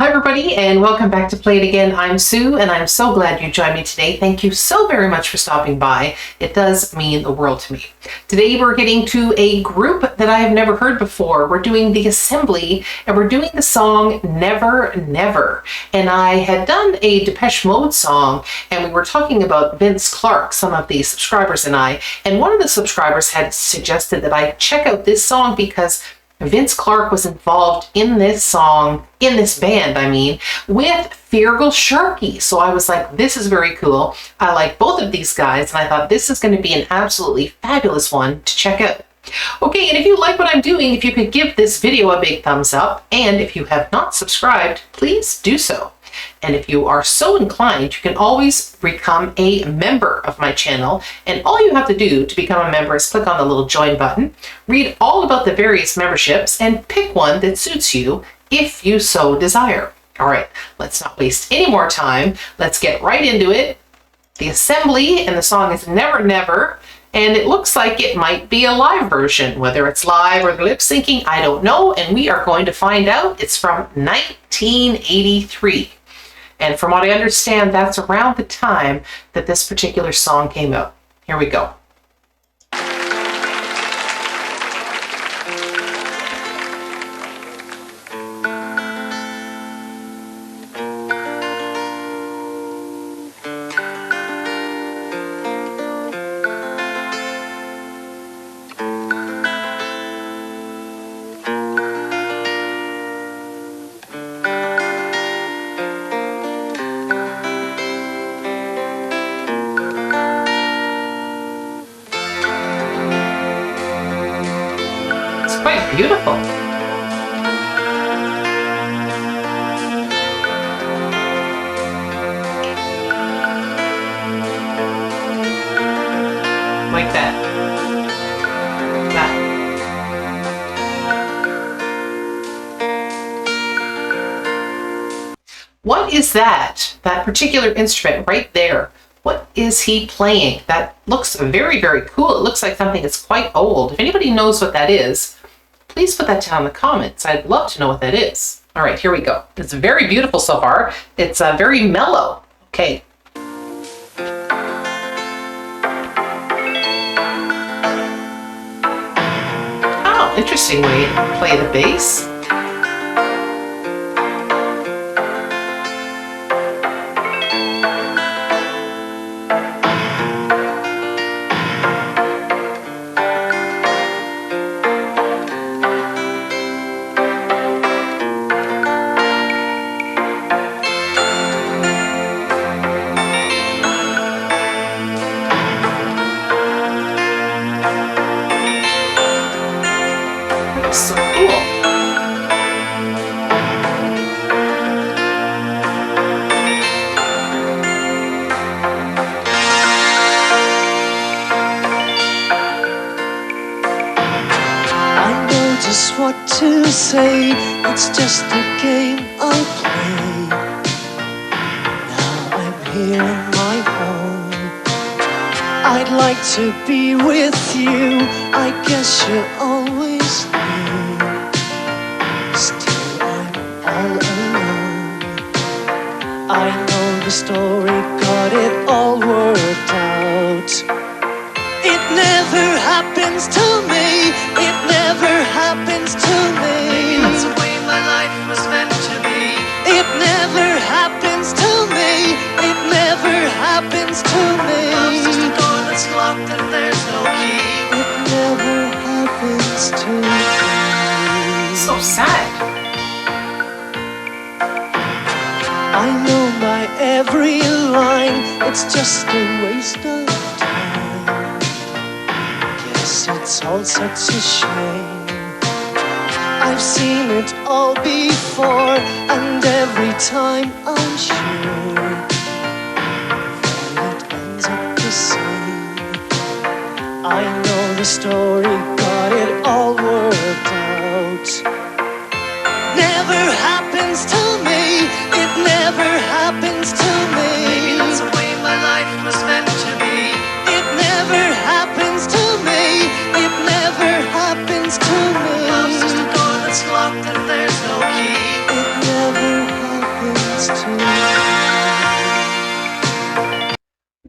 Hi everybody and welcome back to Play It Again. I'm Sue and I'm so glad you joined me today. Thank you so very much for stopping by. It does mean the world to me. Today we're getting to a group that I have never heard before. We're doing the Assembly and we're doing the song Never Never. And I had done a Depeche Mode song and we were talking about Vince Clarke, some of the subscribers and I. And one of the subscribers had suggested that I check out this song because Vince Clarke was involved in this song, in this band, with Feargal Sharkey. So I was like, this is very cool. I like both of these guys, and I thought this is going to be an absolutely fabulous one to check out. Okay, and if you like what I'm doing, if you could give this video a big thumbs up, and if you have not subscribed, please do so. And if you are so inclined, you can always become a member of my channel. And all you have to do to become a member is click on the little join button, read all about the various memberships, and pick one that suits you if you so desire. All right, let's not waste any more time. Let's get right into it. The Assembly, and the song is Never Never. And it looks like it might be a live version. Whether it's live or lip syncing, I don't know. And we are going to find out. It's from 1983. And from what I understand, that's around the time that this particular song came out. Here we go. Quite beautiful. Like that. That. What is that? That particular instrument right there. What is he playing? That looks very, very cool. It looks like something that's quite old. If anybody knows what that is, please put that down in the comments. I'd love to know what that is. All right, here we go. It's very beautiful so far. It's very mellow. Okay. Oh, interesting way to play the bass. So cool. I know just what to say. It's just a game I play. Now I'm here in my home. I'd like to be with you. I guess you always knew. Still I'm all alone. I know the story, got it all worked out. It never happens to me. It never happens to me. Maybe that's the way my life was meant to be. It never happens to me. It never happens to me. Love's just a door that's locked and there's no key. It never happens to me. So sad. I know my every line. It's just a waste of time. Guess it's all such a shame. I've seen it all before, and every time I'm sure that it ends up the same. I know the story, got it all worked out. Never happens to me. It never happens to me. Maybe that's the way my life was meant to be. It never happens to me. It never happens to me. Love's just a door that's locked and there's no key. It never happens.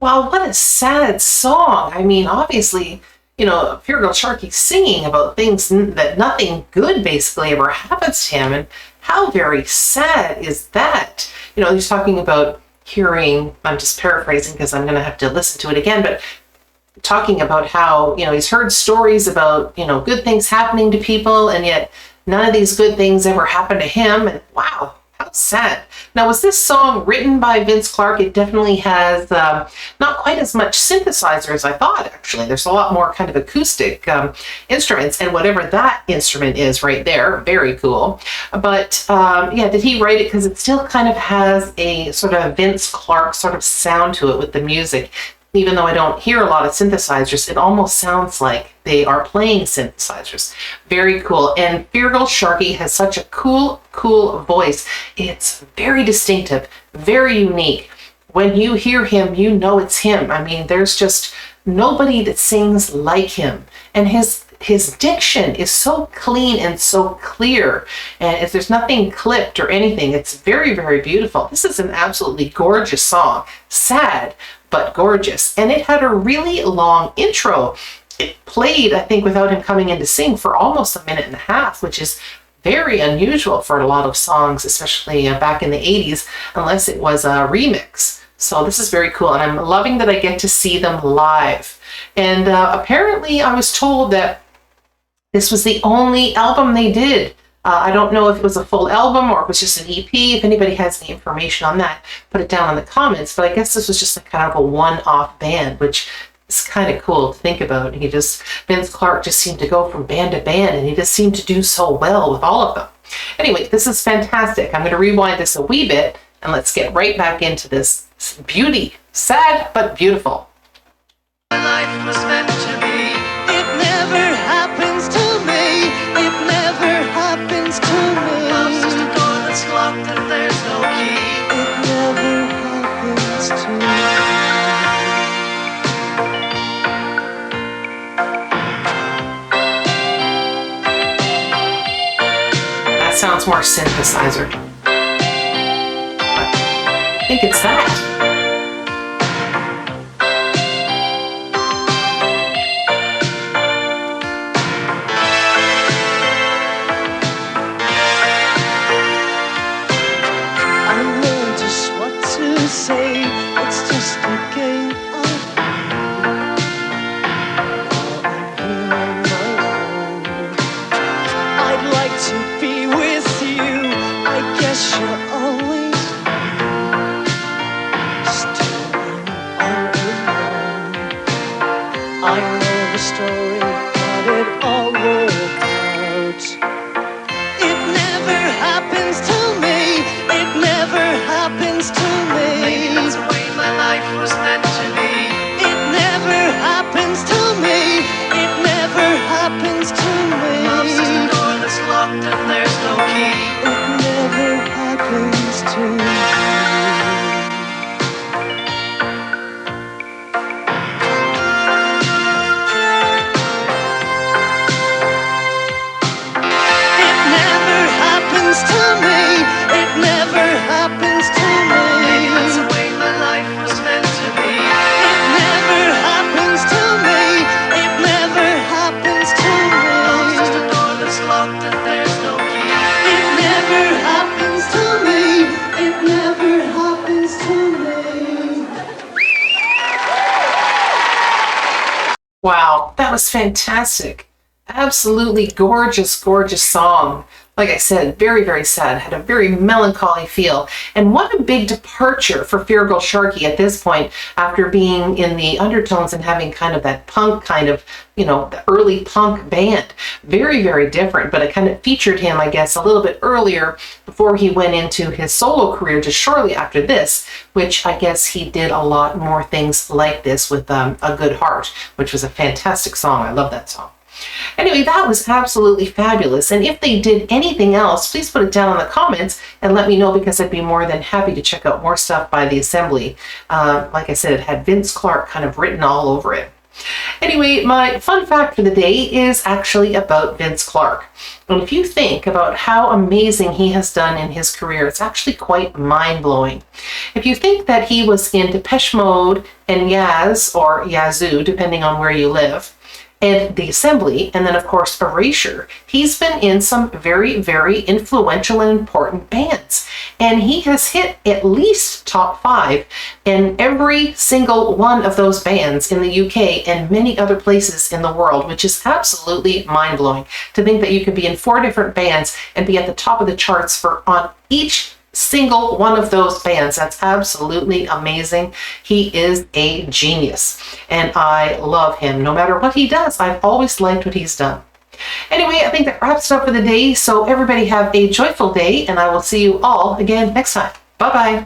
Wow, what a sad song. I mean, obviously, Pure Girl Sharky singing about things that nothing good basically ever happens to him. And how very sad is that? He's talking about hearing, I'm just paraphrasing because I'm going to have to listen to it again, but talking about how, he's heard stories about, good things happening to people, and yet none of these good things ever happened to him. And wow, how sad. Now, was this song written by Vince Clarke? It definitely has not quite as much synthesizer as I thought, actually. There's a lot more kind of acoustic instruments, and whatever that instrument is right there, very cool. But yeah, did he write it? Because it still kind of has a sort of Vince Clarke sort of sound to it with the music. Even though I don't hear a lot of synthesizers, it almost sounds like they are playing synthesizers. Very cool. And Pure Girl Sharky has such a cool voice. It's very distinctive, very unique. When you hear him, you know it's him. I mean, there's just nobody that sings like him. And his diction is so clean and so clear. And if there's nothing clipped or anything, it's very, very beautiful. This is an absolutely gorgeous song. Sad, but gorgeous. And it had a really long intro. It played, I think, without him coming in to sing for almost 1.5 minutes, which is very unusual for a lot of songs, especially back in the 80s, unless it was a remix. So this is very cool, and I'm loving that I get to see them live. And apparently I was told that this was the only album they did. I don't know if it was a full album or if it was just an EP. If anybody has any information on that, put it down in the comments. But I guess this was just a kind of a one-off band, which is kind of cool to think about. Vince Clarke just seemed to go from band to band, and he just seemed to do so well with all of them. Anyway, this is fantastic. I'm going to rewind this a wee bit, and let's get right back into this beauty. Sad, but beautiful. My life was meant to be. It never happens to me. It never happens to me. Love's just a door that's locked and there's no key. It never happens to me. That sounds more synthesizer. I think it's that. Say it's just a game of I'm here on my own. I'd like to be with you. I guess you're always still I'm all alone. I know the story, but it all worked out. It never happens to me. It never happens to me. Maybe that's the way my life was meant to be. It never happens to me. It never happens to me. Love's just a door that's locked and there's no key. It never happens to me. It never happens to me. It never happens to me. Maybe that's the way my life was meant to be. It never happens to me. It never happens to Love's just me. a door that's locked and there's no key. It never happens to me. It never happens to me. Wow, that was fantastic. Absolutely gorgeous, gorgeous song. Like I said, very, very sad. Had a very melancholy feel. And what a big departure for Pure Girl Sharky at this point, after being in the undertones and having kind of that punk kind of, the early punk band. Very, very different. But it kind of featured him, I guess, a little bit earlier before he went into his solo career just shortly after this, which I guess he did a lot more things like this with A Good Heart, which was a fantastic song. I love that song. Anyway, that was absolutely fabulous. And if they did anything else, please put it down in the comments and let me know, because I'd be more than happy to check out more stuff by The Assembly. Like I said, it had Vince Clarke kind of written all over it. Anyway, my fun fact for the day is actually about Vince Clarke. And if you think about how amazing he has done in his career, it's actually quite mind-blowing. If you think that he was in Depeche Mode and Yaz, or Yazoo, depending on where you live, and The Assembly, and then of course Erasure, he's been in some very, very influential and important bands. And he has hit at least top 5 in every single one of those bands in the UK and many other places in the world, which is absolutely mind-blowing to think that you could be in 4 different bands and be at the top of the charts for on each single one of those bands. That's absolutely amazing. He is a genius and I love him. No matter what he does, I've always liked what he's done. Anyway, I think that wraps it up for the day. So everybody have a joyful day and I will see you all again next time. Bye-bye.